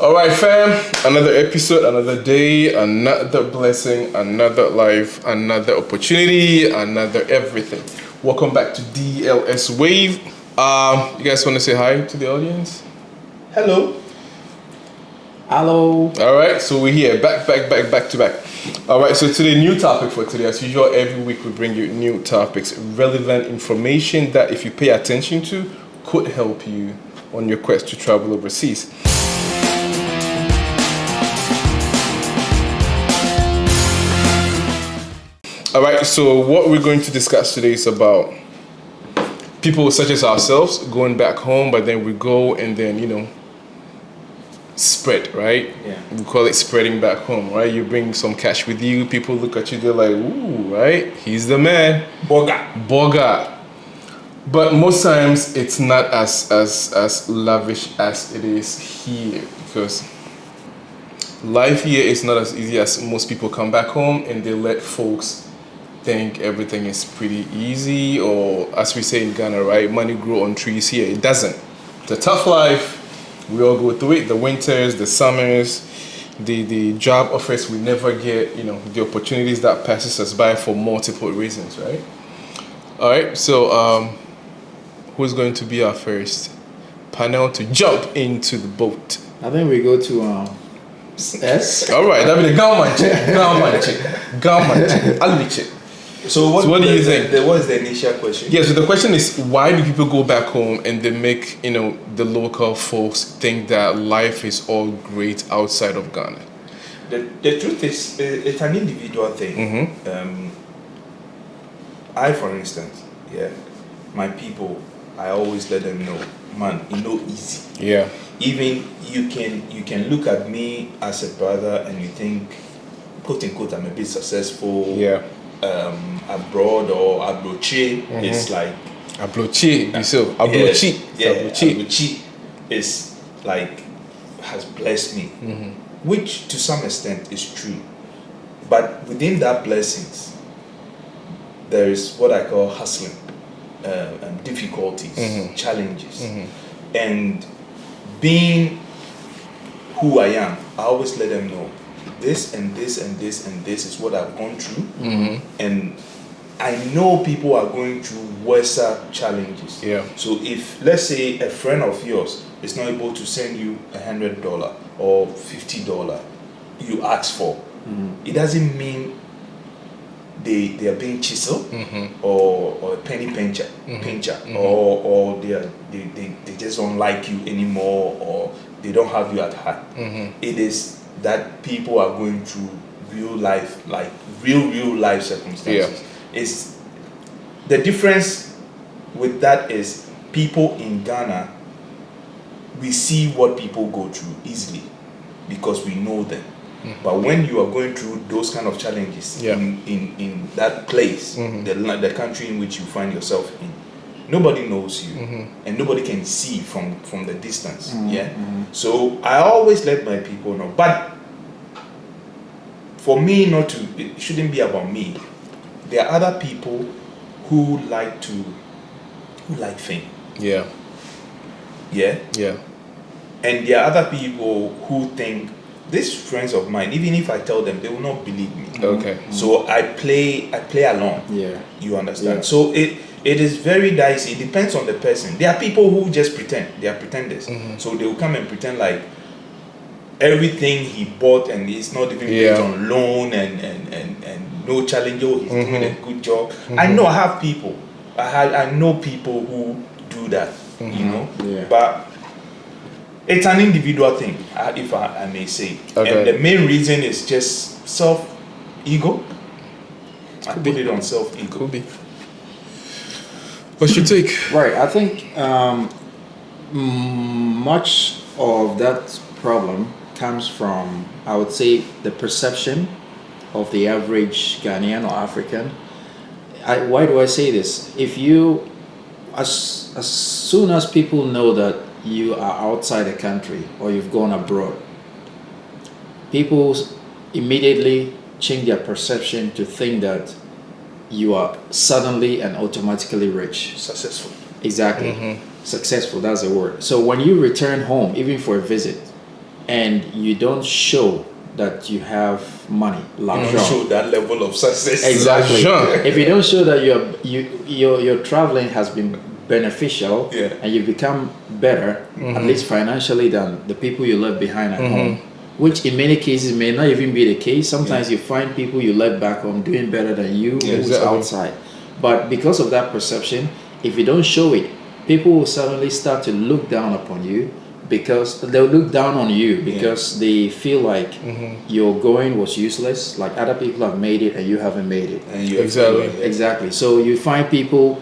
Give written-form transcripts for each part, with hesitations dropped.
All right, fam. Another episode, another day, another blessing, another life, another opportunity, another everything. Welcome back to DLS Wave. You guys want to say hi to the audience? Hello. Hello. All right, so we're here, back to back. All right, so today, new topic for today. As usual, every week we bring you new topics, relevant information that, if you pay attention to, could help you on your quest to travel overseas. All right, so what we're going to discuss today is about people such as ourselves going back home, but then we go and then, spread, right? Yeah. We call it spreading back home, right? You bring some cash with you, people look at you, they're like, ooh, right? He's the man. Boga. But most times it's not as lavish as it is here, because life here is not as easy as most people come back home and they let folks think everything is pretty easy, or as we say in Ghana, right? Money grow on trees. Here it doesn't. It's a tough life. We all go through it. The winters, the summers, the job offers we never get, the opportunities that passes us by for multiple reasons, right? All right, so who's going to be our first panel to jump into the boat? I think we go to S. All right, that'll be the government check. So what do you think? What is the initial question? Yeah, so the question is, why do people go back home and they make, the local folks think that life is all great outside of Ghana? The truth is, it's an individual thing. Mm-hmm. I, for instance, my people, I always let them know, man, easy. Yeah. Even you can look at me as a brother and you think, quote unquote, I'm a bit successful. Yeah. Abroad or abroche, it's like abroche. Abroche is like has blessed me, which to some extent is true. But within that blessings, there is what I call hustling, and difficulties, challenges, and being who I am. I always let them know this and this and this and this is what I've gone through, and I know people are going through worse challenges. Yeah. So if, let's say, a friend of yours is not able to send you $100 or $50 you ask for, it doesn't mean they are being chiseled, or a penny pincher, or they just don't like you anymore, or they don't have you at heart. It is that people are going through real life, like real life circumstances. It's the difference with that is people in Ghana, we see what people go through easily because we know them. But when you are going through those kind of challenges in that place, the country in which you find yourself in, nobody knows you, and nobody can see from the distance. So I always let my people know. But for me, it shouldn't be about me. There are other people who like fame. Yeah. And there are other people who think, these friends of mine, even if I tell them, they will not believe me. Okay. So I play along. Yeah. You understand? Yeah. So it is very dicey. It depends on the person. There are people who just pretend. They are pretenders. So they will come and pretend like everything he bought and it's not even based on loan and no challenge. Oh, he's doing a good job. I know I have people. I know people who do that. Yeah. But it's an individual thing, if I may say. Okay. And the main reason is just self-ego. I put it on self-ego. Could be. What's your take? Right. I think much of that problem comes from, I would say, the perception of the average Ghanaian or African. Why do I say this? If you, as soon as people know that you are outside the country or you've gone abroad, people immediately change their perception to think that you are suddenly and automatically rich. and you don't show that you have money, You l'argent. don't show that level of success. Exactly. L'argent. If you don't show that your traveling has been beneficial, Yeah. and you become better, at least financially, than the people you left behind at home, which in many cases may not even be the case. Sometimes you find people you left back home doing better than you who's Exactly. outside. But because of that perception, if you don't show it, people will suddenly start to look down upon you, because they'll look down on you because they feel like your going was useless, like other people have made it and you haven't made it. And you Exactly. Exactly. So you find people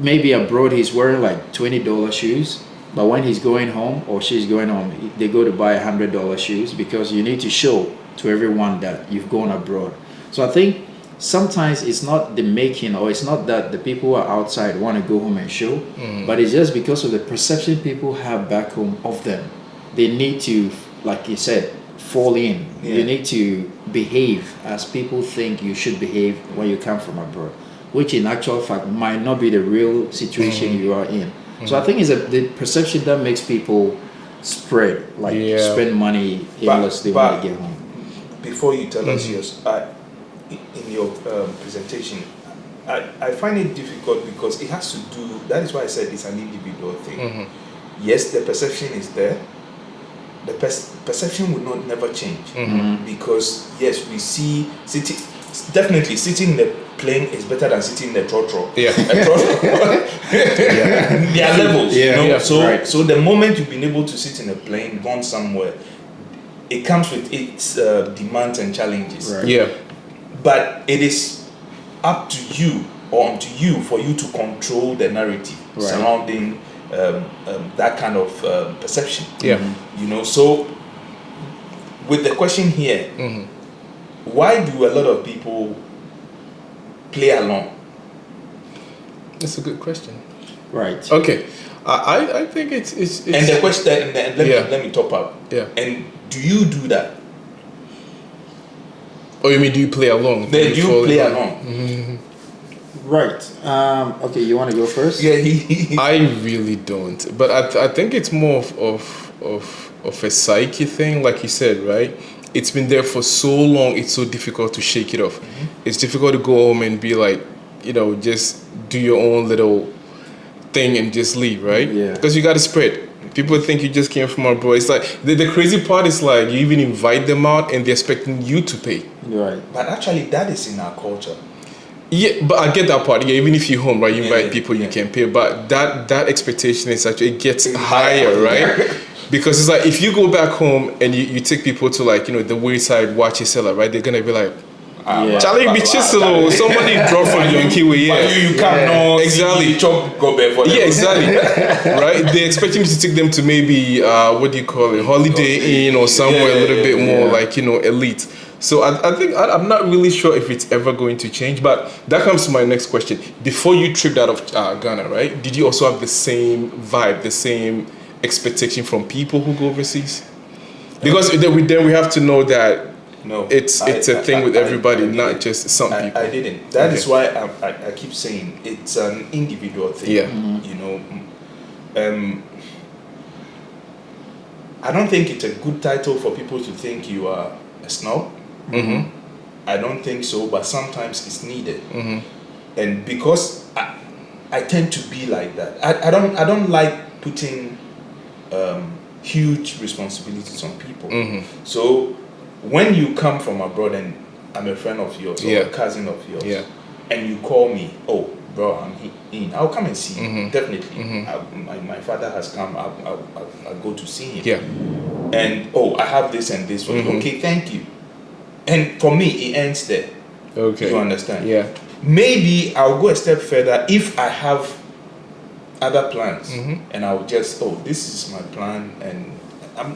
maybe abroad, he's wearing like $20 shoes, but when he's going home or she's going home, they go to buy $100 shoes, because you need to show to everyone that you've gone abroad. So I think sometimes it's not the making, or it's not that the people who are outside want to go home and show, but it's just because of the perception people have back home of them. They need to, like you said, fall in. You need to behave as people think you should behave when you come from abroad, which in actual fact might not be the real situation you are in. So I think it's the perception that makes people spread, like spend money aimlessly when they get home. Before you tell us yours, in your presentation, I find it difficult because it has to do, that is why I said it's an individual thing. Yes, the perception is there. The perception will not never change, because yes, we see definitely sitting in the plane is better than sitting in the trotro. Yeah. There are levels, you know. Yeah, So the moment you've been able to sit in a plane, gone somewhere, it comes with its demands and challenges. Right. Yeah. But it is up to you, or onto you, for you to control the narrative surrounding that kind of perception. Yeah. You know, so with the question here, why do a lot of people play along? That's a good question. Right. Okay. I think it's And the question, and let me top up. Yeah. And do you do that? Oh, you mean do you play along? Do you fall play in? along? Right. Okay, you want to go first? Yeah, I really don't, but I think it's more of a psyche thing, like you said, right? It's been there for so long, it's so difficult to shake it off. It's difficult to go home and be like, just do your own little thing and just leave, right? Yeah. Because you got to spread. People think you just came from abroad. It's like the crazy part is like you even invite them out and they're expecting you to pay. Right. But actually, that is in our culture. Yeah, but I get that part. Yeah, even if you're home, right, you invite people, you yeah. can pay. But that expectation is actually, it gets higher, right? Because it's like if you go back home and you take people to like, the wayside watch a seller, right? They're gonna be like, Yeah. Charlie, be chisel. Somebody drop from your Kiwi. But Yeah, you can't know exactly. Chop go back for them. Yeah, exactly. Right? They're expecting you to take them to maybe what do you call it, Holiday Inn or somewhere a little bit more like elite. So I think I'm not really sure if it's ever going to change. But that comes to my next question. Before you tripped out of Ghana, right? Did you also have the same vibe, the same expectation from people who go overseas? Because then we have to know that. No, it's a thing with everybody, not just some people. I didn't. That is why I keep saying it's an individual thing. Yeah. I don't think it's a good title for people to think you are a snob. I don't think so, but sometimes it's needed. And because I tend to be like that, I don't like putting huge responsibilities on people. So when you come from abroad and I'm a friend of yours or a cousin of yours, and you call me, oh, bro, I'm in, I'll come and see you, definitely. My father has come, I'll go to see him. Yeah. And, oh, I have this and this for you. Okay, thank you. And for me, it ends there. Okay. You understand? Yeah. Maybe I'll go a step further if I have other plans. And I'll just, oh, this is my plan, and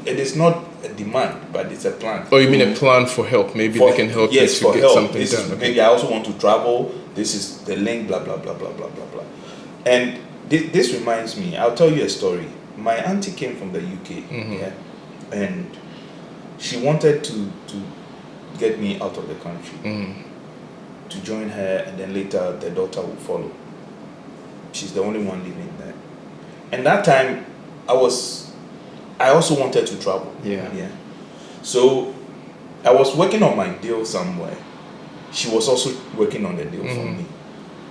it is not a demand, but it's a plan. Oh, you mean a plan for help? Maybe they can help you to get something done. Maybe I also want to travel. This is the link, blah, blah, blah, blah, blah, blah, blah. And this reminds me, I'll tell you a story. My auntie came from the UK, and she wanted to get me out of the country, to join her, and then later the daughter will follow. She's the only one living there. And that time, I also wanted to travel. Yeah. So I was working on my deal somewhere. She was also working on the deal for me.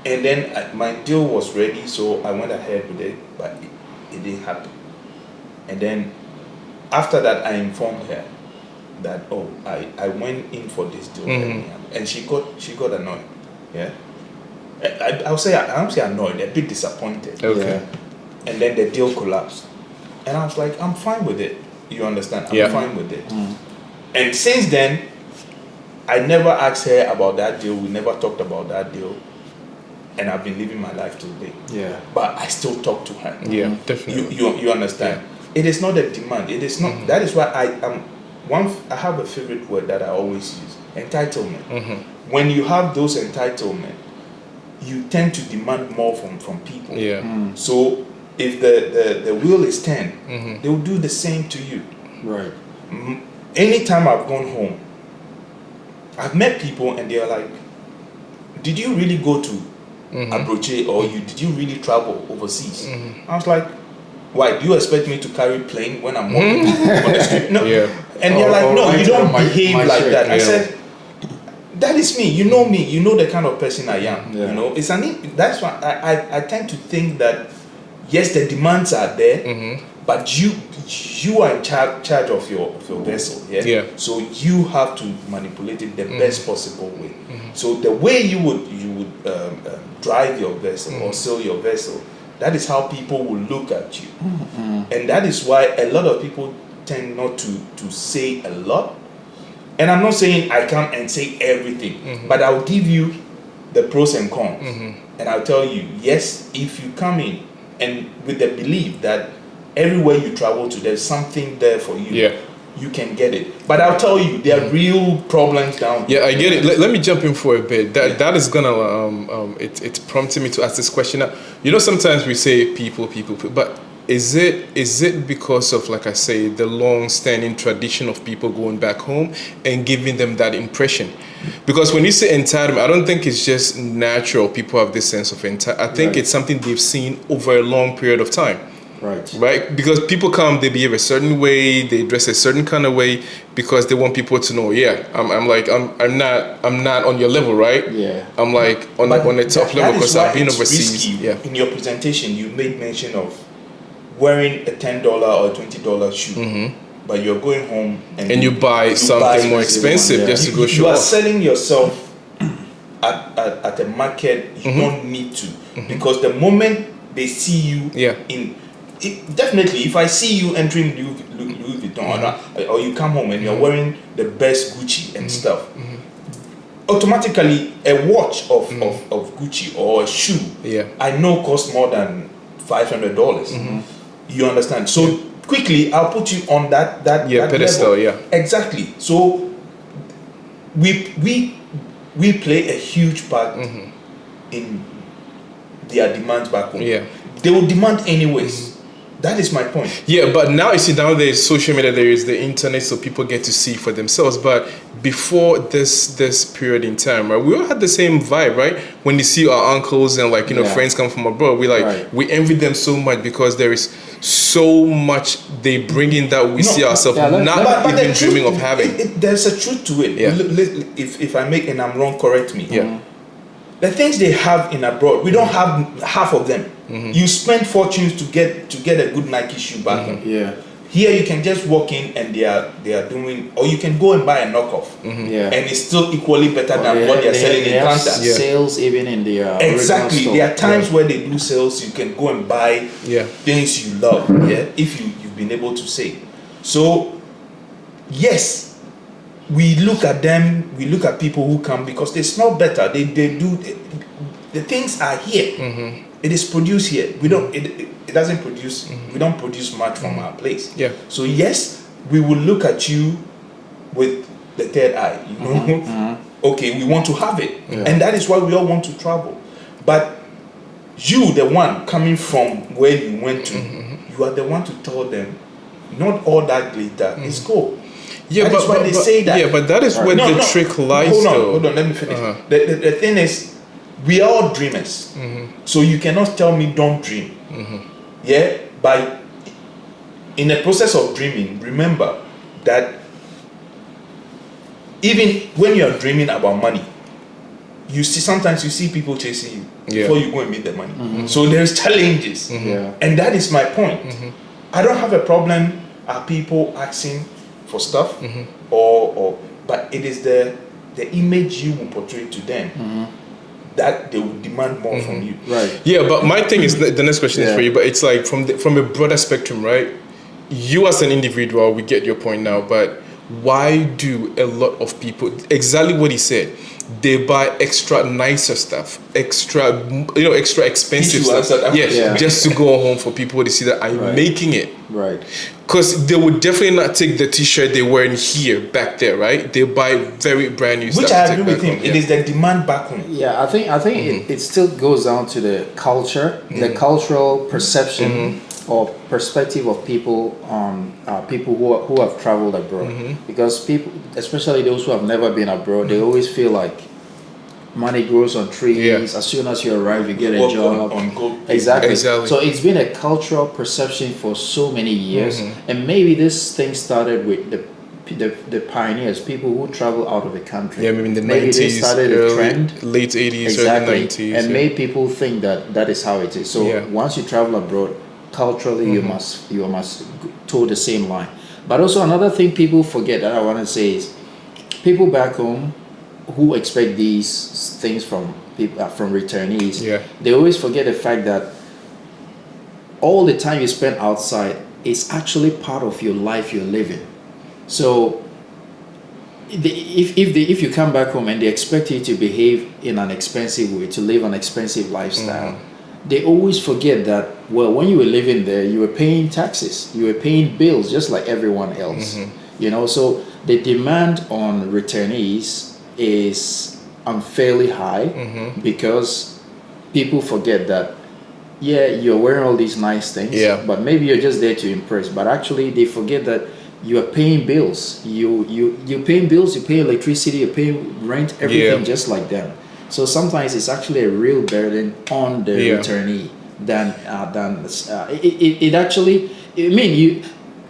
And then my deal was ready, so I went ahead with it, but it didn't happen. And then after that, I informed her that, oh, I went in for this deal, and she got annoyed. Yeah, I'll say annoyed, a bit disappointed. Okay. Yeah. And then the deal collapsed, and I was like, I'm fine with it. You understand? I'm fine with it. And since then, I never asked her about that deal. We never talked about that deal. And I've been living my life today. Yeah. But I still talk to her. Yeah, definitely. You understand? Yeah. It is not a demand. It is not. That is why I have a favorite word that I always use: entitlement. When you have those entitlement, you tend to demand more from people. Yeah. So if the wheel is turned, they will do the same to you. Right. Anytime I've gone home, I've met people and they're like, "Did you really go to Abroche, or did you really travel overseas?" I was like, "Why, do you expect me to carry plane when I'm walking on the street?" No. Yeah. And they're like, "No, you don't behave like shirt. that." I Yeah. said, "That is me. You know me. You know the kind of person I am. Yeah. You know, that's why I tend to think that yes, the demands are there, but you are in charge of your vessel. Yeah? Yeah. So you have to manipulate it the best possible way. So the way you would drive your vessel or sail your vessel, that is how people will look at you. And that is why a lot of people tend not to say a lot. And I'm not saying I come and say everything, but I'll give you the pros and cons. And I'll tell you, yes, if you come in and with the belief that everywhere you travel to, there's something there for you. Yeah. You can get it. But I'll tell you, there are real problems down Yeah, here. I get it. Let me jump in for a bit. That is gonna it prompted me to ask this question. Now, you know, sometimes we say people, but is it because of, like I say, the long-standing tradition of people going back home and giving them that impression? Because when you say entitlement, I don't think it's just natural. People have this sense of entitlement. I think it's something they've seen over a long period of time. Right? Because people come, they behave a certain way, they dress a certain kind of way because they want people to know, I'm not on your level, right? Yeah. I'm like on the top level because I've been overseas. Risky. Yeah. In your presentation, you made mention of wearing a $10 or $20 shoe, but you're going home and you buy something more expensive just to go show You are off. selling yourself at a market you don't need to, because the moment they see you definitely, if I see you entering Louis Vuitton or you come home and you're wearing the best Gucci and stuff, automatically a watch of Gucci or a shoe, I know costs more than $500. You understand? So quickly, I'll put you on that pedestal. level. Yeah, exactly. So we play a huge part in their demands back home. Yeah, they will demand anyways. That is my point. Yeah, but now you see, now there's social media, there is the internet, so people get to see for themselves. But before this period in time, right, we all had the same vibe, right? When you see our uncles and friends come from abroad, we envy them so much because there is so much they bring in that we see ourselves not even dreaming of having. There's a truth to it. Yeah. If I make and I'm wrong, correct me. Yeah. The things they have in abroad, we don't have half of them. You spend fortunes to get a good Nike shoe back home. Yeah. Here you can just walk in and they are doing, or you can go and buy a knockoff, Yeah. and it's still equally better than what they're selling in Canada. Sales even in the exactly. There are times where they do sales. You can go and buy things you love. Yeah, if you've been able to save. So yes. We look at them, we look at people who come because they smell better. They do, the things are here. It is produced here. We don't, it doesn't produce, we don't produce much from our place. Yeah. So yes, we will look at you with the third eye, you know. Okay, we want to have it. And that is why we all want to travel. But you, the one coming from where you went to, you are the one to tell them, not all that glitter is gold. Yeah, that is why they say that. Yeah, but that is where the trick lies. Hold on, let me finish. The thing is, we are all dreamers. So you cannot tell me don't dream. Yeah, but in the process of dreaming, remember that even when you are dreaming about money, sometimes you see people chasing you before you go and meet the money. So there's challenges, and that is my point. I don't have a problem people asking for stuff, but it is the image you will portray to them that they will demand more from you. Right. Yeah, but my thing is the next question is for you, but it's like from a broader spectrum, right? You as an individual, we get your point now, but why do a lot of people exactly what he said? They buy extra nicer stuff, extra expensive stuff. Just to go home for people to see that I'm making it. Right. Because they would definitely not take the t-shirt they were in here back there, right? They buy very brand new stuff. Which I agree with him. It is the demand back home. Yeah, I think it still goes down to the culture, the cultural perception or perspective of people on people who have traveled abroad. Because people, especially those who have never been abroad, they always feel like money grows on trees. As soon as you arrive, you get a job. Exactly. So it's been a cultural perception for so many years, and maybe this thing started with the pioneers, people who travel out of the country. Yeah, maybe in the maybe 90s, they started a trend, late 80s, exactly, early 90s, and made people think that is how it is. So once you travel abroad, culturally you must toe the same line. But also another thing people forget that I want to say is people back home who expect these things from people from returnees. They always forget the fact that all the time you spend outside is actually part of your life you're living. So if you come back home and they expect you to behave in an expensive way, to live an expensive lifestyle, they always forget that, well, when you were living there, you were paying taxes, you were paying bills just like everyone else. So the demand on returnees is unfairly high because people forget that you're wearing all these nice things, but maybe you're just there to impress, but actually they forget that you are paying bills, you paying bills, you pay electricity, you pay rent, everything just like them. So sometimes it's actually a real burden on the returnee than it actually, I mean,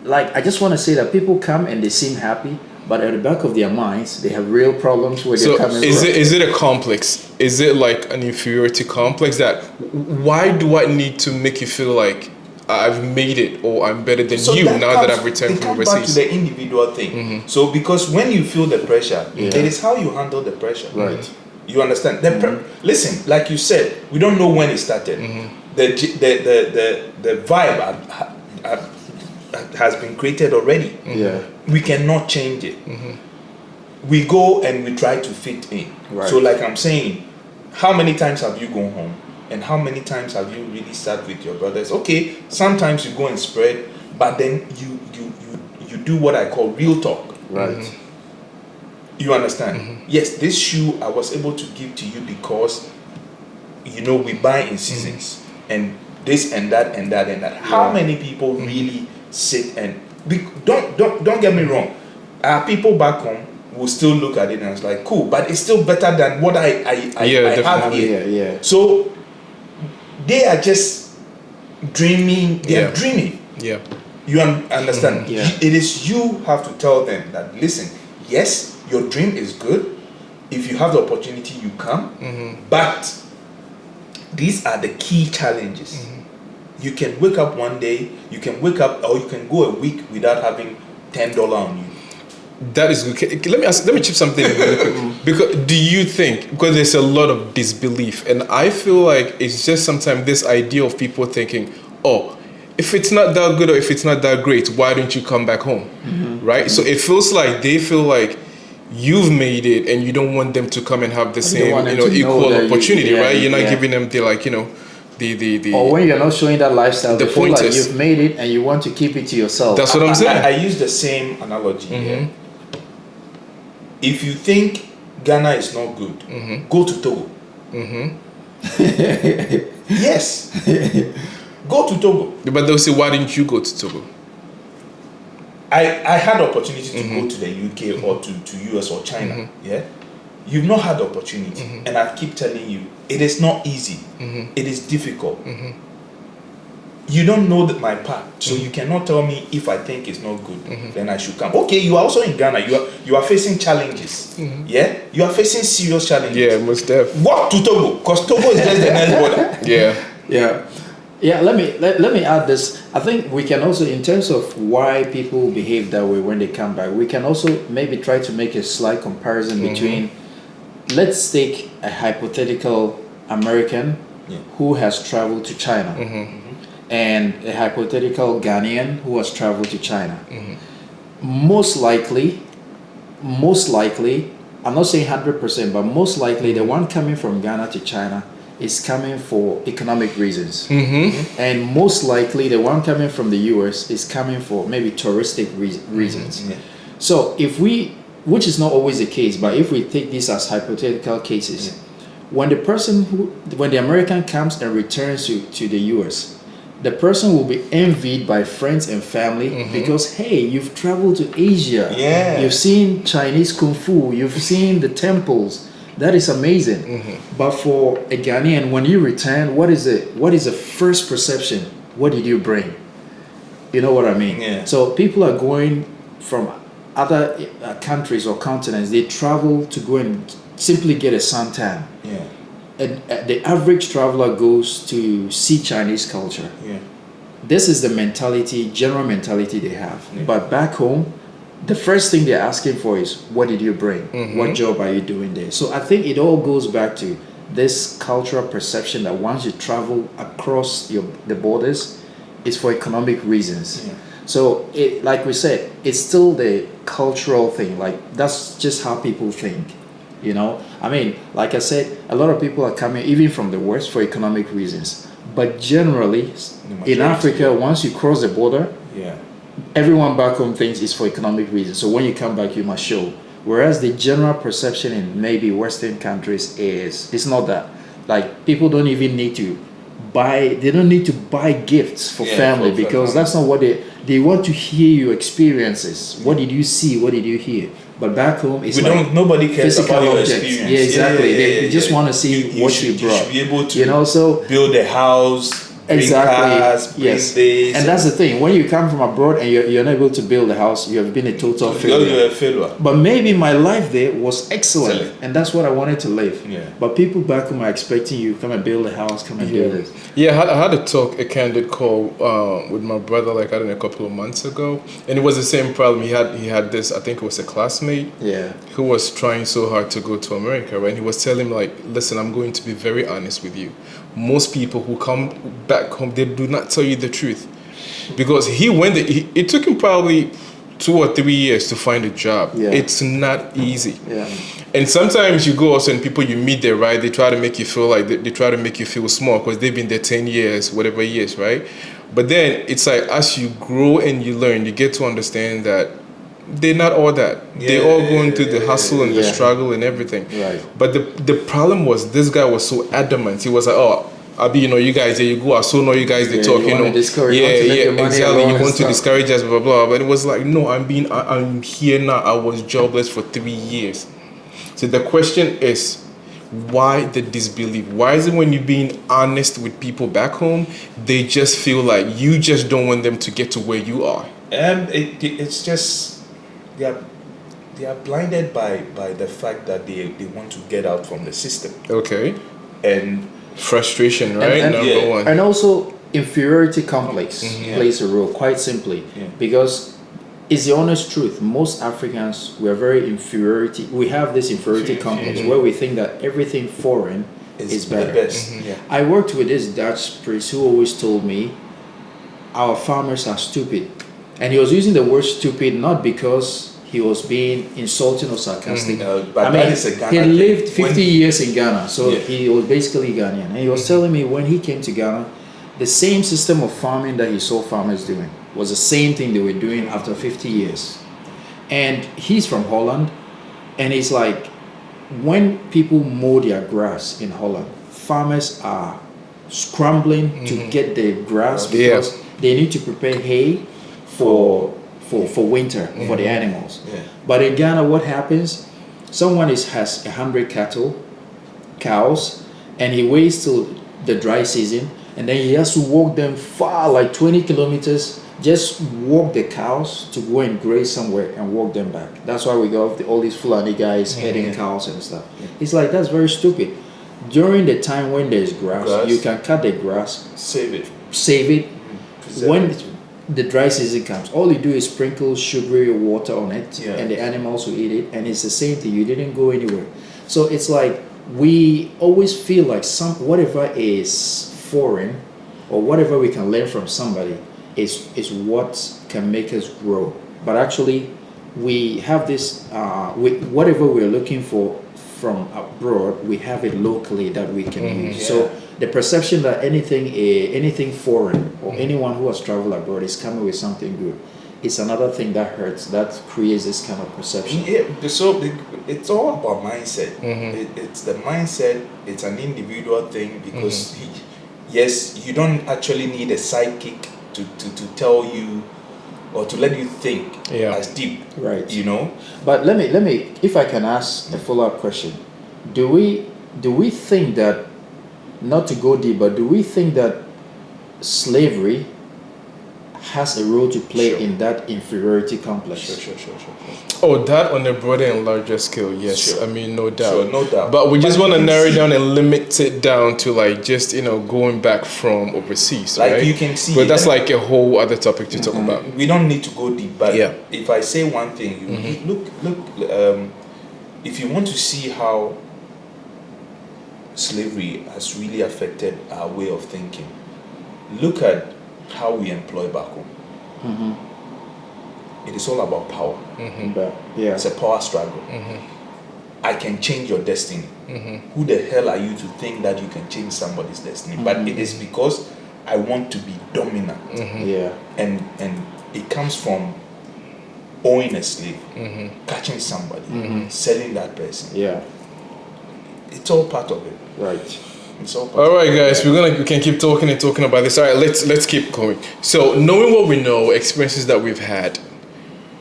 I just want to say that people come and they seem happy, but at the back of their minds, they have real problems where they're coming from. Is it a complex? Is it like an inferiority complex that why do I need to make you feel like I've made it or I'm better than you now that I've returned from overseas? Back to the individual thing. So because when you feel the pressure, it is how you handle the pressure. Right. You understand? Listen, like you said, we don't know when it started. The vibe has been created already. We cannot change it. We go and we try to fit in. So like I'm saying, how many times have you gone home? And how many times have you really sat with your brothers? Okay, sometimes you go and spread, but then you do what I call real talk. Right. You understand? Yes, this shoe I was able to give to you because we buy in seasons and this and that and that and that. How many people really sit and don't get me wrong? People back home will still look at it and it's like cool, but it's still better than what I have here. So they are just dreaming. They are dreaming. You understand? It is you have to tell them that listen. Yes, your dream is good. If you have the opportunity, you come. But these are the key challenges. You can wake up one day, you can wake up, or you can go a week without having $10 on you. That is good. Let me chip something in really quick. Because do you think, because there's a lot of disbelief, and I feel like it's just sometimes this idea of people thinking, oh, if it's not that good or if it's not that great, why don't you come back home? Right? So it feels like they feel like you've made it and you don't want them to come and have the same, equal opportunity, right? You're not giving them the or when you're not showing that lifestyle, the they feel like pointers. you've made it and you want to keep it to yourself. That's what I'm saying. I use the same analogy here. If you think Ghana is not good, go to Togo. Yes. Go to Togo. But they'll say, why didn't you go to Togo? I had the opportunity to go to the UK or to US or China. You've not had the opportunity. And I keep telling you, it is not easy. It is difficult. you don't know my part, so you cannot tell me if I think it's not good, then I should come. Okay, you are also in Ghana. You are facing challenges. Yeah, you are facing serious challenges. Yeah, most definitely. Walk to Togo, because Togo is just the next border. Yeah. Let me add this. I think we can also, in terms of why people behave that way when they come back, we can also maybe try to make a slight comparison between, let's take a hypothetical American who has traveled to China and a hypothetical Ghanaian who has traveled to China. Most likely, I'm not saying 100%, but most likely the one coming from Ghana to China is coming for economic reasons. And most likely the one coming from the US is coming for maybe touristic reasons. So if we, which is not always the case, but if we take this as hypothetical cases, when the American comes and returns to the US, the person will be envied by friends and family because, hey, you've traveled to Asia. You've seen Chinese Kung Fu. You've seen the temples. That is amazing. But for a Ghanaian, when you return, what is the first perception? What did you bring? You know what I mean? So people are going from other countries or continents. They travel to go and simply get a suntan. And the average traveler goes to see Chinese culture. This is the mentality, general mentality they have. But back home, the first thing they're asking for is, what did you bring? What job are you doing there? So I think it all goes back to this cultural perception that once you travel across the borders, it's for economic reasons. So like we said, it's still the cultural thing. Like that's just how people think. You know, I mean, like I said, a lot of people are coming even from the West for economic reasons. But generally, in Africa, once you cross the border, everyone back home thinks it's for economic reasons. So when you come back, you must show. Whereas the general perception in maybe Western countries is, it's not that. Like people don't even need to buy, they don't need to buy gifts for family because that's not what they want to hear your experiences. What did you see? What did you hear? But back home, it's nobody cares about your objects. experience. Yeah, exactly. They just want to see what you brought. You should be able to, so build a house, bring cars, bring this. And that's the thing. When you come from abroad and you're not able to build a house, you have been a total failure. You're a failure. But maybe my life there was excellent, and that's what I wanted to live. But people back home are expecting you come and build a house, come and do this. Yeah, I had a candid call with my brother like I don't know, a couple of months ago, and it was the same problem. He had this, I think it was a classmate, who was trying so hard to go to America, right? And he was telling him like, listen, I'm going to be very honest with you. Most people who come back home, they do not tell you the truth, because it took him probably 2 or 3 years to find a job. It's not easy. And sometimes you go also and people you meet there, right? They try to make you feel like they try to make you feel small because they've been there 10 years, whatever years, right? But then it's like as you grow and you learn, you get to understand that they're not all that. They're all going through the hustle and the struggle and everything. But the problem was this guy was so adamant. He was like, oh, Abi, you guys, there you go. I so know you guys, they talk, exactly. You want to discourage us, blah, blah, blah. But it was like, no, I'm here now. I was jobless for 3 years. So the question is, why the disbelief? Why is it when you're being honest with people back home, they just feel like you just don't want them to get to where you are? It's just, they are blinded by the fact that they want to get out from the system. Okay. And frustration, right? Number one. And also inferiority complex plays a role, quite simply. Because it's the honest truth. Most Africans, we have this inferiority complex where we think that everything foreign is better. The best. I worked with this Dutch priest who always told me our farmers are stupid. And he was using the word stupid not because he was being insulting or sarcastic. But that is a Ghana he thing. lived 50 years in Ghana, so he was basically Ghanaian. And he was telling me when he came to Ghana, the same system of farming that he saw farmers doing was the same thing they were doing after 50 years. And he's from Holland, and it's like when people mow their grass in Holland, farmers are scrambling to get the grass because they need to prepare hay for winter for the animals. But in Ghana, what happens? Someone has 100 cows, and he waits till the dry season, and then he has to walk them far, like 20 kilometers, just walk the cows to go and graze somewhere and walk them back. That's why we got all these Fulani guys heading cows and stuff. It's like, that's very stupid. During the time when there's grass, you can cut the grass, save it. When the dry season comes, all you do is sprinkle sugary water on it, and the animals will eat it, and it's the same thing. You didn't go anywhere. So it's like, we always feel like whatever is foreign or whatever we can learn from somebody is what can make us grow. But actually, we have this whatever we're looking for from abroad, we have it locally that we can use. So the perception that anything foreign or anyone who has traveled abroad is coming with something good, it's another thing that hurts, that creates this kind of perception. So it's all about mindset. It's the mindset. It's an individual thing, because yes, you don't actually need a psychic to tell you or to let you think as deep, right? You know. But let me, if I can ask a follow-up question, do we think that, not to go deep, but do we think that slavery has a role to play in that inferiority complex? Sure. Oh, that on a broader and larger scale, yes. Sure. I mean, no doubt. Sure, no doubt. But we just want to narrow it down and limit it down to like just, going back from overseas, like, right? you can see. But that's like a whole other topic to talk about. We don't need to go deep, but if I say one thing, look, if you want to see how slavery has really affected our way of thinking, look at how we employ back home. It is all about power. It's a power struggle. I can change your destiny. Who the hell are you to think that you can change somebody's destiny? But it is because I want to be dominant. And it comes from owning a slave, catching somebody, selling that person. It's all part of it. Right. All right, guys, we can keep talking and talking about this. All right, let's keep going. So, knowing what we know, experiences that we've had,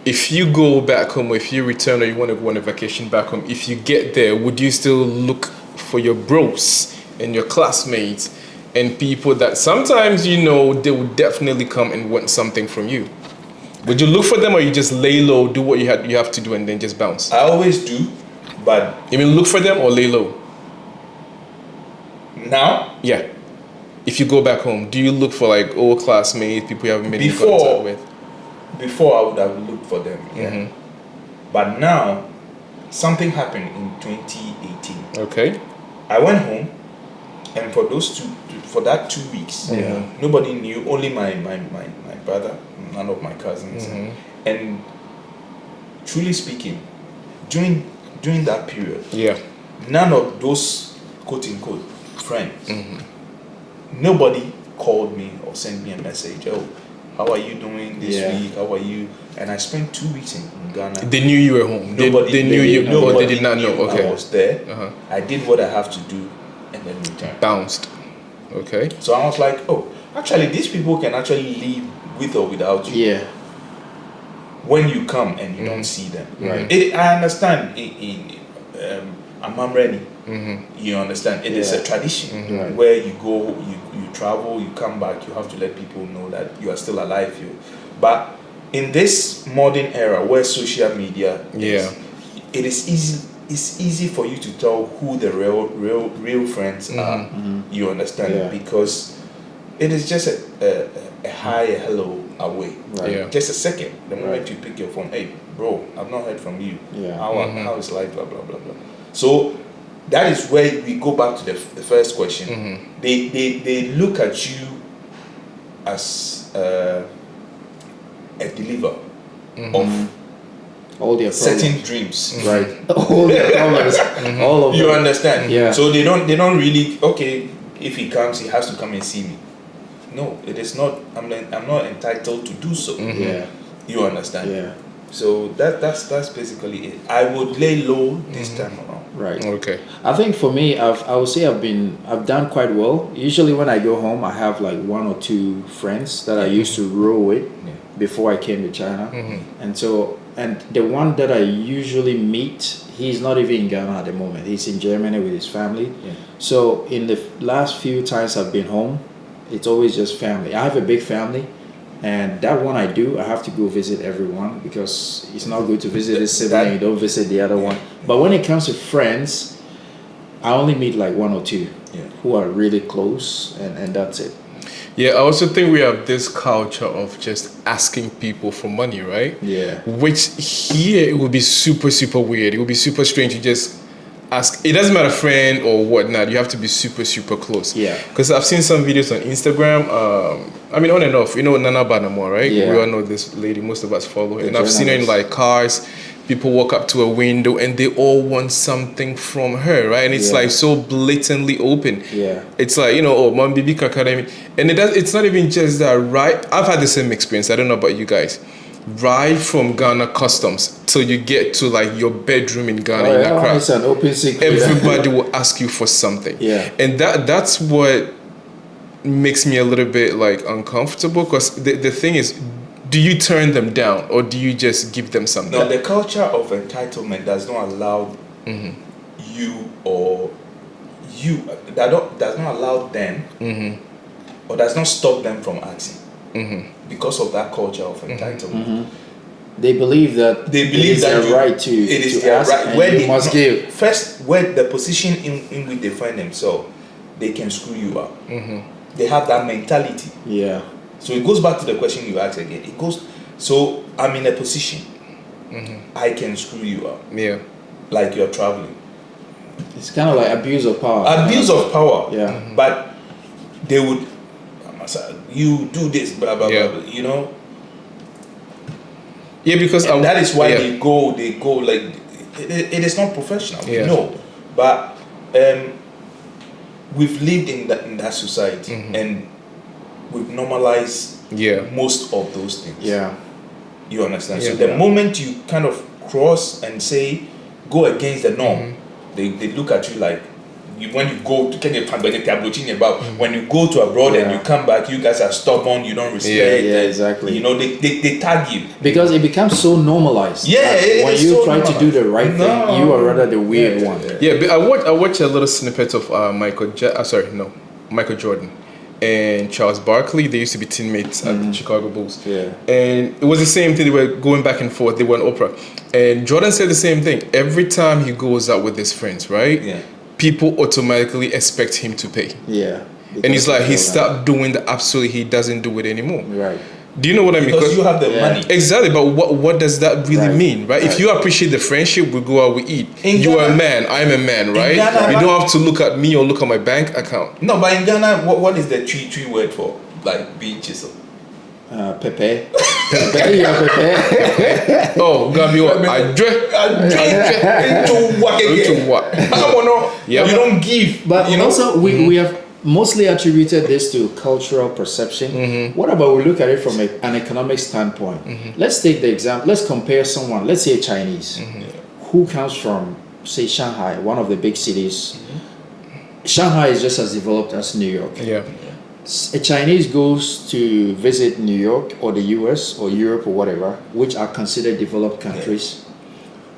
if you go back home, or if you return, or you want to go on a vacation back home, if you get there, would you still look for your bros and your classmates and people that sometimes they would definitely come and want something from you? Would you look for them, or you just lay low, do what you have to do, and then just bounce? I always do, but you mean look for them or lay low? Now? Yeah. If you go back home, do you look for like old classmates, people you haven't been in contact with? Before, I would have looked for them, But now, something happened in 2018. Okay. I went home, and for that 2 weeks, nobody knew, only my brother, none of my cousins. And truly speaking, during that period, none of those quote-unquote friends, nobody called me or sent me a message, oh, how are you doing this week? How are you? And I spent 2 weeks in Ghana. They knew you were home. They knew you, or they did not know. Okay. I was there. I did what I have to do, and then returned. Bounced. Okay. So I was like, oh, actually, these people can actually live with or without you. Yeah. When you come and you don't see them. Right. I understand in Amamreni, you understand, it is a tradition where you go, you travel, you come back, you have to let people know that you are still alive here. But in this modern era where social media is, it is easy. It's easy for you to tell who the real friends are. You understand, because it is just a hi, a hello away. Right? Just a second. The moment you pick your phone, hey, bro, I've not heard from you. How is life? Blah blah blah blah. So that is where we go back to the first question. They look at you as a deliver of all their certain dreams, right? All their problems, all of you them. understand? Yeah. So they don't really, okay, if he comes, he has to come and see me. No, it is not. I'm not entitled to do so. Yeah. You understand? Yeah. So that's basically it. I would lay low this time around. Right. Okay. I think for me, I would say I've done quite well. Usually when I go home, I have like 1 or 2 friends that I used to roll with before I came to China, and the one that I usually meet, he's not even in Ghana at the moment. He's in Germany with his family. So in the last few times I've been home, it's always just family. I have a big family, and that one I do. I have to go visit everyone because it's not good to visit a sibling and you don't visit the other one. But when it comes to friends, I only meet like one or two who are really close, and that's it. Yeah, I also think we have this culture of just asking people for money, right? Yeah. Which here it would be super, super weird. It would be super strange to just ask. It doesn't matter friend or whatnot. You have to be super, super close. Yeah. Because I've seen some videos on Instagram. I mean, on and off. You know Nana Banamo, right? Yeah. We all know this lady. Most of us follow her. The And I've seen her in journalist. like cars. People walk up to a window and they all want something from her, right? And it's Yeah. like so blatantly open. Yeah. It's like, oh, Mom Bibi Academy. And it's not even just that, right? I've had the same experience. I don't know about you guys. Right from Ghana customs till you get to like your bedroom in Ghana in Accra. It's an open secret. Everybody will ask you for something. Yeah. And that's what makes me a little bit like uncomfortable, because the thing is, do you turn them down or do you just give them something? No, the culture of entitlement does not allow you or you does not allow them or does not stop them from asking because of that culture of entitlement. They believe that They believe it is that their right to it is to their ask, right and where you they must give. first, where the position in which they find themselves, they can screw you up. They have that mentality. Yeah. So it goes back to the question you asked again. It goes, so I'm in a position, I can screw you up, Yeah. like you're traveling. It's kind of like abuse of power. Abuse of power. Yeah. But they would, you do this, blah, blah, Yeah. blah, blah, you know. Yeah, because And that is why yeah. they go like, it is not professional, Yeah. no. But we've lived in that society and we've normalized most of those things. Yeah. You understand? Yeah. So the moment you kind of cross and say, go against the norm, they look at you like, when you go to when you go to abroad and you come back, you guys are stubborn, you don't respect. Yeah, exactly. You know, they tag you. Because it becomes so normalized. Yeah, that it when is you so try to do the right No. thing, you are rather the weird Yeah, one. Yeah, but I watched a little snippet of Michael Jordan and Charles Barkley. They used to be teammates at the Chicago Bulls. Yeah. And it was the same thing. They were going back and forth. They were on Oprah. And Jordan said the same thing. Every time he goes out with his friends, right? Yeah. People automatically expect him to pay. Yeah. And it's like he Because- stopped doing the absolutely, he doesn't do it anymore. Right. Do you know what I mean? Because you have the Yeah. money. Exactly, but what does that really Right. mean, right? If you appreciate the friendship, we go out, we eat. In You are a Ghana- man, I'm a man, right? Ghana- You don't have to look at me or look at my bank account. No, but in Ghana, what is the tree word for like being chiseled? Pepe. Pepe, yeah, Pepe. Oh, Gabi, I dread. Into what again? Into what? You don't give. But you know? also, we have mostly attributed this to cultural perception. What about we look at it from an economic standpoint? Let's take the example, let's compare someone, let's say a Chinese, who comes from, say, Shanghai, one of the big cities. Shanghai is just as developed as New York. Yeah. A Chinese goes to visit New York or the US or Europe or whatever, which are considered developed countries.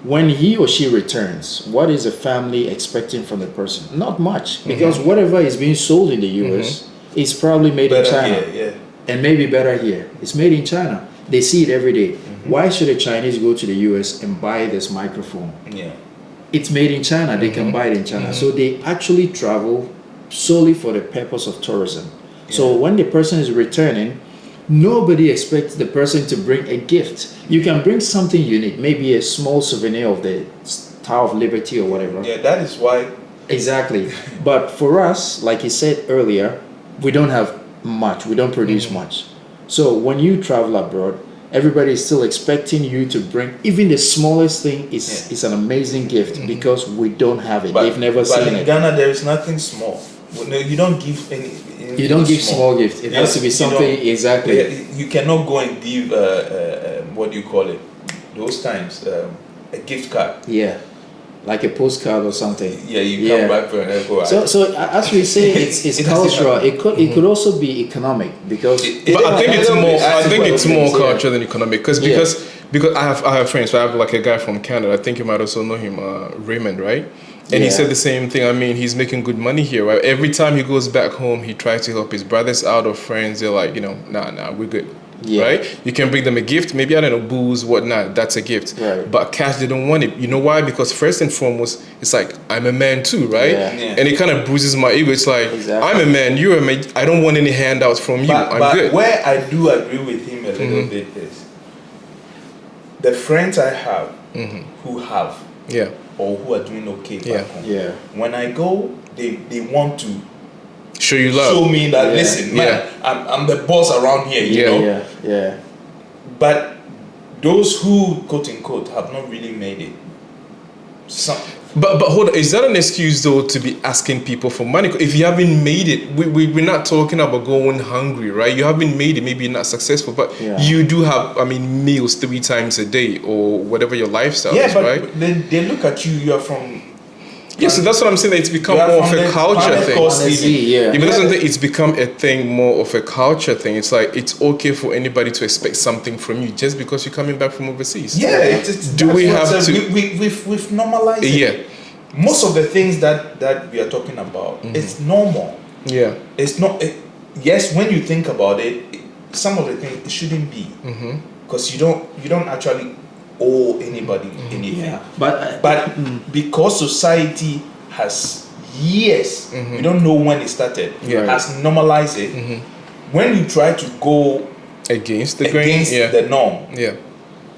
When he or she returns, what is the family expecting from the person? Not much, because whatever is being sold in the US is probably made in Better China. here, And maybe better here. It's made in China. They see it every day. Why should a Chinese go to the US and buy this microphone? yeah. It's made in China. They can buy it in China. So they actually travel solely for the purpose of tourism. So when the person is returning, nobody expects the person to bring a gift. You can bring something unique, maybe a small souvenir of the Tower of Liberty or whatever. Yeah, that is why. Exactly. But for us, like you said earlier, we don't have much. We don't produce much. So when you travel abroad, everybody is still expecting you to bring even the smallest thing is an amazing gift because we don't have it. They've never but seen in it. Ghana, there is nothing small. No, you don't give any. You don't give small gifts. It has to be you something don't- exactly. You cannot go and give what do you call it? Those times a gift card. Yeah, like a postcard or something. Yeah, you come back from an echo. So as we say, it's It doesn't cultural. happen. It could also be economic because But I think it's more. I think it's more Yeah. culture than economic, because because I have friends. So I have like a guy from Canada. I think you might also know him, Raymond, right? And he Yeah. said the same thing. I mean, he's making good money here, right? Every time he goes back home, he tries to help his brothers out or friends. They're like, nah, we're good. Yeah. Right? You can bring them a gift, maybe I don't know, booze, whatnot. That's a gift. Right. But cash, they don't want it. You know why? Because first and foremost, it's like I'm a man too, right? Yeah. Yeah. And it kind of bruises my ego. It's like Exactly. I'm a man, you're a man. I don't want any handouts from you. I'm but good. where I do agree with him a little bit is the friends I have who have Yeah. or who are doing okay back Yeah. home. Yeah. When I go, they want to Show you love. show me that Yeah. listen, man, Yeah. I'm the boss around here, you Yeah. know. Yeah. Yeah. But those who quote unquote have not really made it. Some But hold on, is that an excuse though to be asking people for money? If you haven't made it, we're not talking about going hungry, right? You haven't made it, maybe you're not successful, but Yeah. you do have, meals 3 times a day or whatever your lifestyle yeah, is, but right? they look at you. You are from Yeah, so that's what I'm saying. That it's become You are more of from a the culture planet thing. called Honestly, sleeping. yeah. Yeah, but that's something. It's become a thing more of a culture thing. It's like it's okay for anybody to expect something from you just because you're coming back from overseas. Yeah, it's Do that's we what I have said. to- We've normalized it. Yeah, Most of the things that we are talking about, it's normal. yeah, It's not. Yes, when you think about it, some of the things it shouldn't be because you don't actually owe anybody anything. Yeah. But But because society has years, we don't know when it started, Yeah. has normalized it. When you try to go against the grain. against Yeah, the norm, yeah,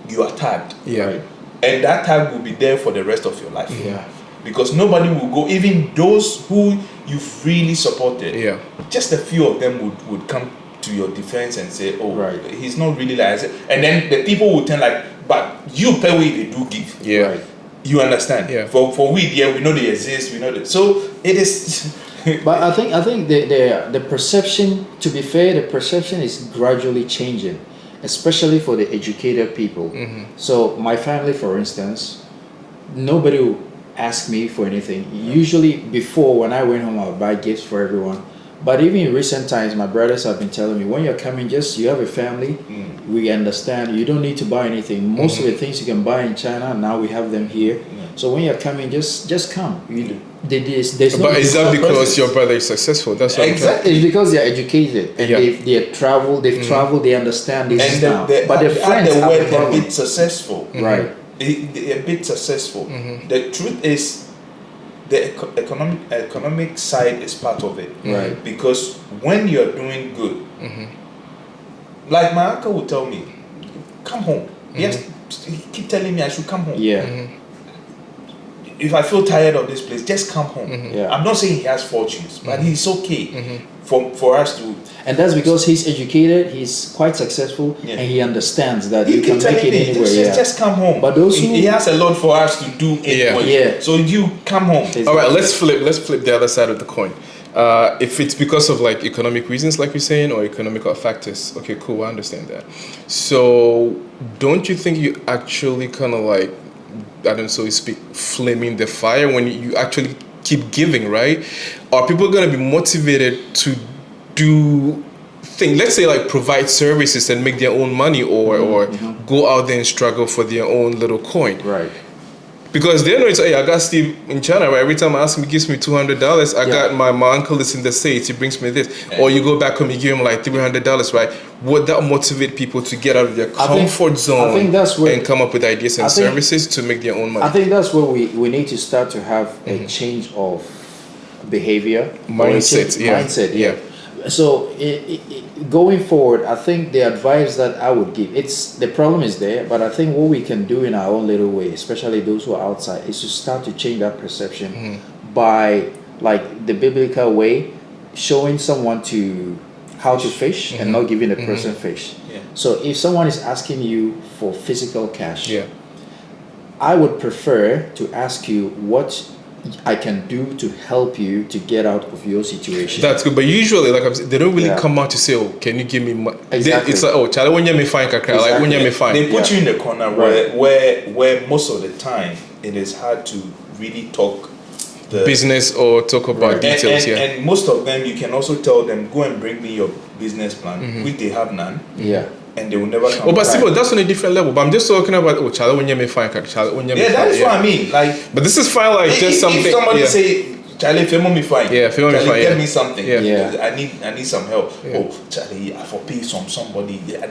you are tagged, yeah. Right. and that tag will be there for the rest of your life. Yeah. Because nobody will go, even those who you've really supported. Yeah. Just a few of them would come to your defense and say, "Oh, Right. he's not really like that." And then the people will tell like, "But you pay what they do give." Yeah. Right. You understand? Yeah. For we there, we know they exist. We know that. So it is. But I think the perception, to be fair, the perception is gradually changing, especially for the educated people. So my family, for instance, nobody will ask me for anything. Usually before, when I went home, I would buy gifts for everyone. But even in recent times, my brothers have been telling me, when you're coming, just you have a family, we understand. You don't need to buy anything. Most of the things you can buy in China, now we have them here. So when you're coming, just come. There's no But is that different because process. your brother is successful? That's what Exactly. It's because they're educated and Yeah. they've traveled, they understand this And now. the But the friends other have word the a problem. bit successful. Right. A bit successful. The truth is, the economic side is part of it. Right. Because when you're doing good, like my uncle would tell me, come home. Yes, he keep telling me I should come home. Yeah. If I feel tired of this place, just come home. Yeah. I'm not saying he has fortunes, but he's okay for us to. And that's because he's educated, he's quite successful, Yeah. and he understands that He you can keep make telling it me, anywhere. just, Yeah. just come home. But those he, who- he has a lot for us to do anyway. Yeah. So you come home. Exactly. All right, let's flip the other side of the coin. If it's because of like economic reasons, like you're saying, or economic factors, okay, cool, I understand that. So, don't you think you actually kind of like, I don't know, so to speak, flaming the fire when you actually keep giving, right? Are people going to be motivated to do things? Let's say like provide services and make their own money, or go out there and struggle for their own little coin. Right. Because they know it's, hey, I got Steve in China, right? Every time I ask him, he gives me $200. I got my uncle is in the States, he brings me this. Or you go back home, you give him like $300, right? Would that motivate people to get out of their comfort zone I think that's where- and come up with ideas and I think- services to make their own money? I think that's where we need to start to have a change of behavior. or a Mindset, change- yeah. Mindset, Yeah. So going forward, I think the advice that I would give, the problem is there, but I think what we can do in our own little way, especially those who are outside, is to start to change that perception by like the biblical way, showing someone to how to fish and not giving the person fish. Yeah. So if someone is asking you for physical cash, Yeah. I would prefer to ask you what I can do to help you to get out of your situation. That's good. But usually, like I'm saying, they don't really Yeah. come out to say, oh, can you give me money? Exactly. It's like, oh, Charlie, when you me fine, kakra. Like, when you me fine. They put Yeah. you in the corner Right. where most of the time it is hard to really talk the Business or talk about Right. details, and, yeah. and most of them you can also tell them go and bring me your business plan, which they have none. Yeah. and they will never come Oh, but back. still, that's on a different level. But I'm just talking about Charlie when you may find Charlie when you may Yeah, that is find, what I mean. Like, But this is fine, like just something. If somebody yeah. say, Charlie, Femo me fine. Yeah, Femo me Charlie, fine, get yeah. me something. Yeah. Yeah. I need some help. Yeah. Oh, Charlie, I for pay somebody. Yeah,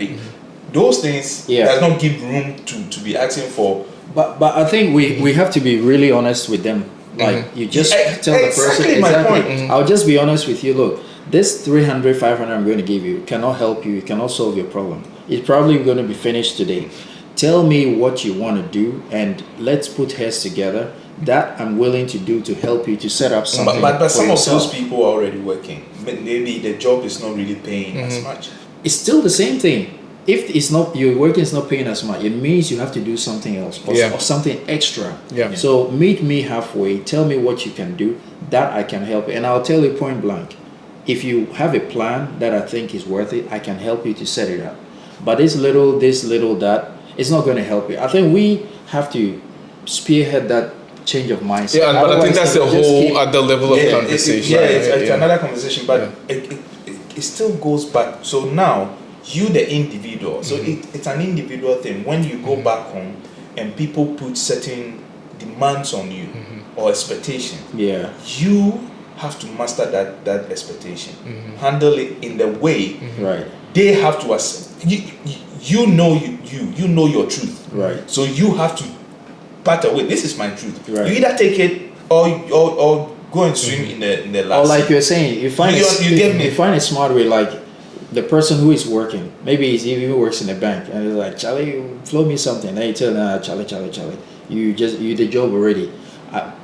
those things Yeah. does not give room to be asking for. But I think we have to be really honest with them. Like you just tell the person Exactly my point. I'll just be honest with you. Look, this 300, 500 I'm going to give you cannot help you. It cannot solve your problem. It's probably going to be finished today. Tell me what you want to do, and let's put heads together. That I'm willing to do to help you to set up something. But for some yourself. of those people are already working. Maybe the job is not really paying as much. It's still the same thing. If it's not your work is not paying as much, it means you have to do something else or something extra. Yeah. So meet me halfway. Tell me what you can do. That I can help you, and I'll tell you point blank. If you have a plan that I think is worth it, I can help you to set it up. But this little, that, it's not going to help you. I think we have to spearhead that change of mindset. Yeah, but I think that's the whole other level of Yeah, conversation. it's another conversation, but it still goes back. So now, you the individual, so it's an individual thing. When you go back home and people put certain demands on you or expectation, Yeah. you have to master that expectation. Handle it in the way Right. they have to you know your truth. Right. So you have to part away. This is my truth. Right. You either take it or go and swim in the last. Or like you're saying, you find you find a smart way. Like the person who is working, maybe he even works in a bank, and he's like, Charlie, flow me something. And you tell them, Charlie, you the job already.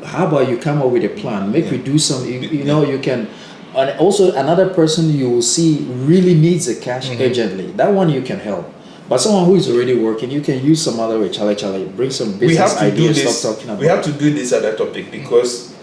How about you come up with a plan? Make we do something. You know you can. And also another person you will see really needs the cash urgently. That one you can help. But someone who is already working, you can use some other way. Charlie, bring some we have business to do ideas. this. Stop talking about. We have to do this other topic because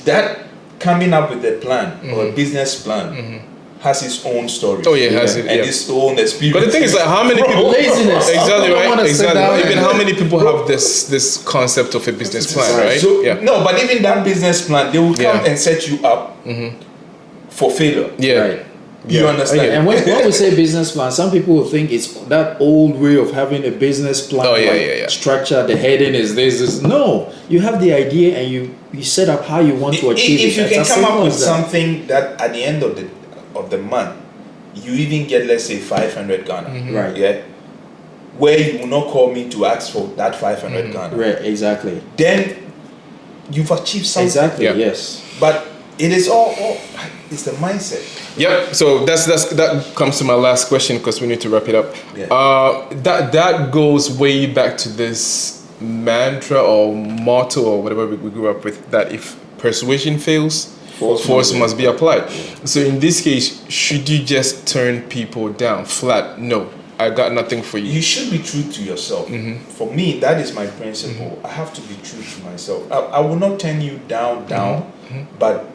that coming up with a plan or a business plan has its own story. Oh yeah, it has it. and Yeah. its own experience. But the thing is, like, how many people? Laziness. Exactly I don't right. wanna sit Exactly. down Even and- how many people have this concept of a business plan, right? So yeah. no, but even that business plan, they will come Yeah. and set you up for failure. Yeah. Right. You Yeah. understand? And when we say business plan, some people will think it's that old way of having a business plan. Oh, yeah, like yeah. Structure, the heading is this. No, you have the idea and you set up how you want to achieve If it. you It's can as come simple up with as that. something that at the end of the month, you even get, let's say, 500 Ghana, Right. yeah, where you will not call me to ask for that 500 Ghana, Right, exactly. then you've achieved something. Exactly, Yeah. yes. But it is all it's the mindset. Yep. So that comes to my last question because we need to wrap it up. Yeah. That goes way back to this mantra or motto or whatever we grew up with, that if persuasion fails, force must be applied. So in this case, should you just turn people down flat? No, I got nothing for you. You should be true to yourself. For me, that is my principle. I have to be true to myself. I will not turn you down, but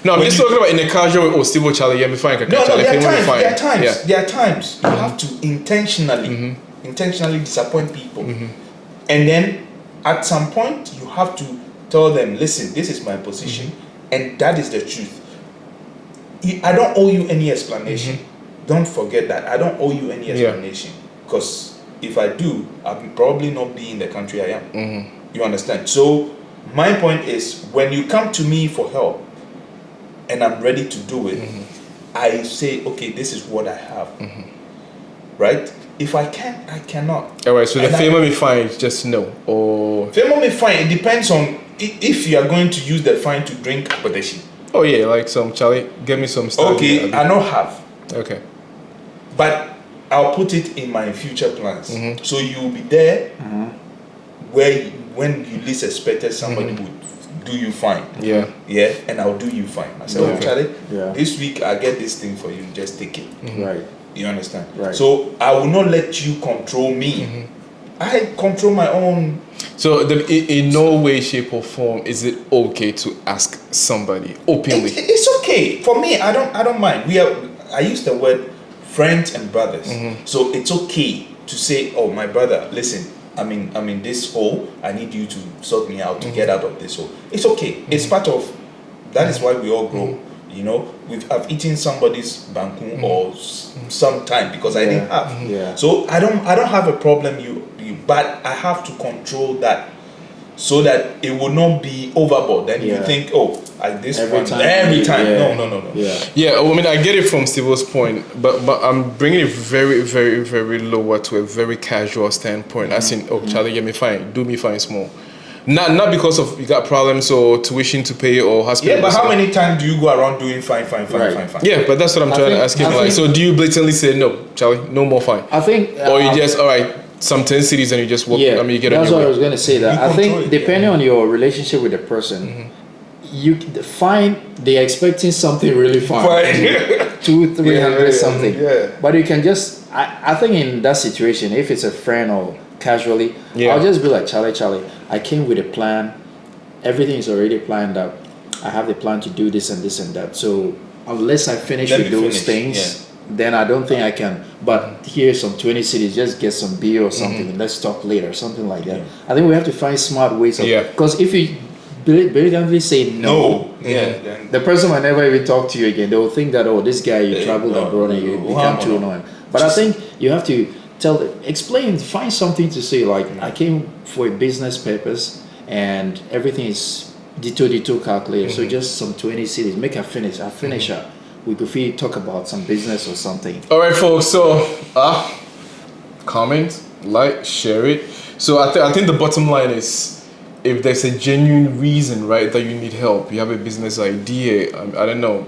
No, I'm when just you- talking about in a casual way. Oh, Steve Charlie, yeah, me fine. no, Charlie, there are me times. fine. There are times. Yeah. There are times you have to intentionally disappoint people, and then at some point you have to tell them, listen, this is my position, and that is the truth. I don't owe you any explanation. Don't forget that. I don't owe you any explanation, because if I do, I'll probably not be in the country I am. You understand? So my point is, when you come to me for help and I'm ready to do it, I say, okay, this is what I have. Right? If I can't, I cannot. All right. So the And favor me fine is just no. Or Favor me fine. It depends on if you are going to use the fine to drink accommodation. oh yeah, like some Charlie, give me some stuff. Okay, I don't have, Okay. but I'll put it in my future plans. So you'll be there where when you least expected somebody would do you fine. Yeah. Yeah, and I'll do you fine. I said, Okay. oh, Charlie, Yeah. this week I get this thing for you. Just take it. Right. You understand? Right. So I will not let you control me. I control my own. So in no way, shape, or form is it okay to ask somebody openly. It's okay for me. I don't mind. I use the word friends and brothers. So it's okay to say, oh, my brother, listen, I'm in this hole. I need you to sort me out to get out of this hole. It's okay. It's part of. That is why we all grow. You know, I've eaten somebody's banku or some time because I didn't have. Yeah. So I don't have a problem. But I have to control that so that it will not be overboard. Then you think, oh, every time. Yeah. No. Yeah, I mean, I get it from Steve's point, but I'm bringing it very, very, very lower to a very casual standpoint. As in, oh, Charlie, get me fine, do me fine small. Not because of you got problems or tuition to pay or hospital. Yeah, but how many times do you go around doing fine? Yeah, but that's what I'm trying to ask him. Like, so do you blatantly say no, Charlie, no more fine? I think, or you just all right, some 10 cities and you just walk. Yeah, I mean, you get that's what way. I was going to say. That I think depending on your relationship with the person, you find they're expecting something really fine, 200-300 something. Yeah. But you can just, I think in that situation, if it's a friend or casually, Yeah. I'll just be like, Charlie, I came with a plan. Everything is already planned up. I have the plan to do this and this and that. So unless I finish with those things, then I don't think I can. But here's some 20 cities, just get some beer or something, and let's talk later, something like that. I think we have to find smart ways of, because if you blatantly say no, the person might never even talk to you again. They will think that, oh, this guy, you traveled abroad and you become too annoying. But I think you have to explain, find something to say, like, I came for a business purpose and everything is dito calculated. So just some 20 cities, make a finish. I finish up. We could talk about some business or something. All right, folks. So, comment, like, share it. So I think the bottom line is, if there's a genuine reason, right, that you need help, you have a business idea, I don't know,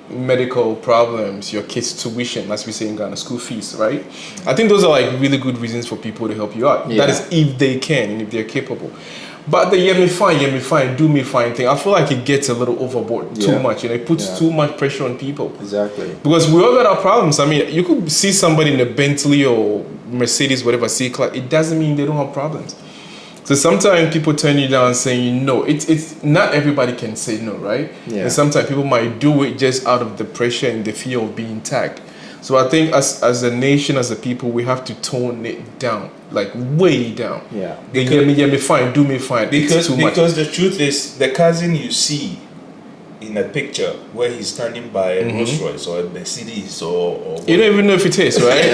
medical problems, your kids' tuition, as we say in Ghana, school fees, right? I think those are like really good reasons for people to help you out. Yeah. That is if they can and if they're capable. But the hear me fine, do me fine thing, I feel like it gets a little overboard too much. It puts too much pressure on people. Exactly. Because we all got our problems. I mean, you could see somebody in a Bentley or Mercedes, whatever, C-Class. It doesn't mean they don't have problems. So sometimes people turn you down saying no. It's not everybody can say no, right? Yeah. And sometimes people might do it just out of the pressure and the fear of being tagged. So I think as a nation, as a people, we have to tone it down, like way down. Yeah. They get me fine, do me fine. It's too much. Because the truth is, the cousin you see in a picture where he's standing by a Rolls Royce or a Mercedes or you don't even know if it is, right?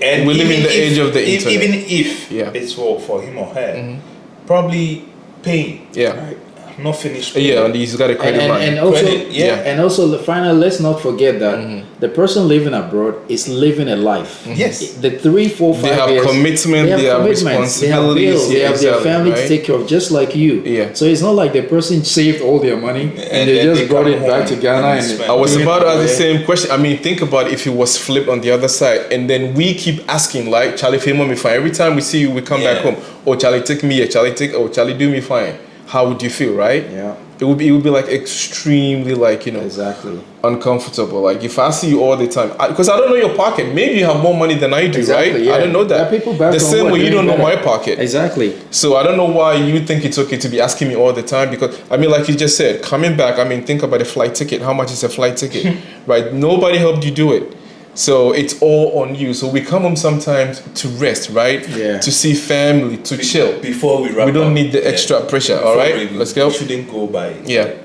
And we live in the age of the internet. Even if it's for him or her, probably paying. Yeah. Right. Not finished. Yeah, and he's got a credit line. And also, Credit, and also, finally, let's not forget that the person living abroad is living a life. Yes. The 3, 4, 5 they have years, commitment, they have responsibilities, they have bills, they have their family right? to take care of, just like you. Yeah. So it's not like the person saved all their money and they just brought it back to Ghana. And I was about to ask the same question. I mean, think about if it was flipped on the other side, and then we keep asking, like, Charlie, fame me fine. Every time we see you, we come back home. Oh, Charlie, take me here. Charlie, Charlie, do me fine. How would you feel, right? Yeah. It would be like extremely like, exactly uncomfortable. Like if I see you all the time, because I don't know your pocket. Maybe you have more money than I do, right? Yeah. I don't know that. There are people back the same way you don't know my pocket. Exactly. So I don't know why you think it's okay to be asking me all the time, because I mean, like you just said, coming back, I mean, think about a flight ticket. How much is a flight ticket? Right? Nobody helped you do it. So it's all on you. So we come home sometimes to rest, right? Yeah. To see family, to chill. Before we wrap we don't up, need the extra pressure. All right, let's go. We shouldn't go by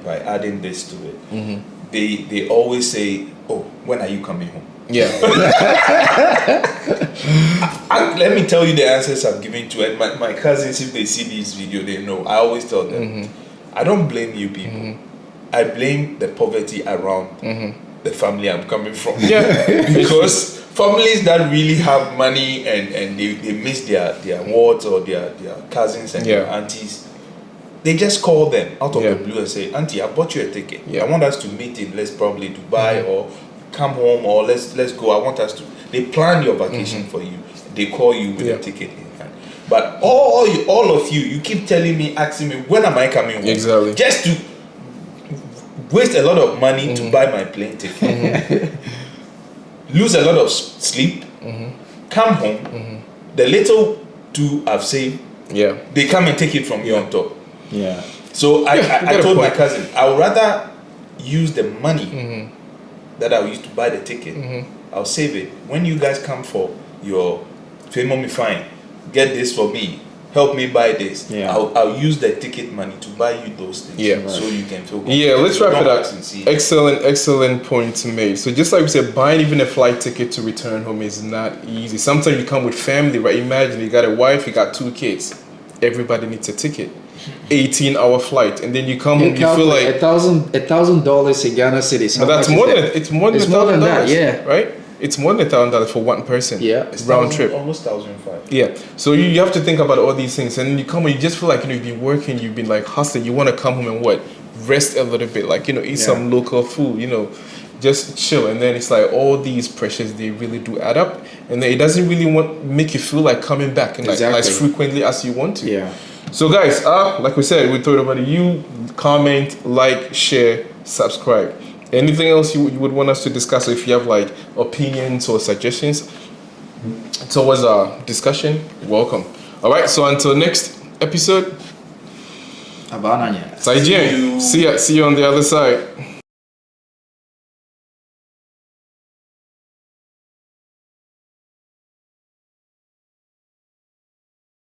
adding this to it. They always say, "Oh, when are you coming home?" Yeah. Let me tell you the answers I've given to it. My cousins, if they see this video, they know. I always tell them, I don't blame you people. I blame the poverty around the family I'm coming from. Yeah. Because families that really have money and they miss their wards or their cousins and their aunties, they just call them out of the blue and say, "Auntie, I bought you a ticket. I want us to meet in, let's probably Dubai or come home, or let's go. I want us to." They plan your vacation for you. They call you with a ticket in hand. But all of you keep telling me, asking me, when am I coming home? Exactly. Just to waste a lot of money to buy my plane ticket. Lose a lot of sleep. Come home. The little I've saved, they come and take it from you on top. Yeah. So I told my cousin, I would rather use the money that I used to buy the ticket. I'll save it. When you guys come for your Fame Me Fine, get this for me. help me buy this. Yeah. I'll use the ticket money to buy you those things. Yeah. So you can feel Yeah, let's wrap it up. See. Excellent point made. So just like we said, buying even a flight ticket to return home is not easy. Sometimes you come with family, right? Imagine you got a wife, you got 2 kids. Everybody needs a ticket. 18-hour flight, and then you come home, you feel like $1,000 in Ghana cedis. but that's more than it's more than It's more than that, $1,000, yeah. right? It's more than $1,000 for one person. Yeah. It's round trip. almost 1,005. Yeah. So you have to think about all these things, and you come home, you just feel like you've been working, you've been like hustling. You want to come home and what? Rest a little bit, like eat some local food, just chill. And then it's like all these pressures, they really do add up, and then it doesn't really make you feel like coming back and like as frequently as you want to. Yeah. So guys, like we said, we thought about it. You comment, like, share, subscribe. Anything else you would want us to discuss? If you have like opinions or suggestions towards our discussion, welcome. All right. So until next episode, Abananya. see you on the other side.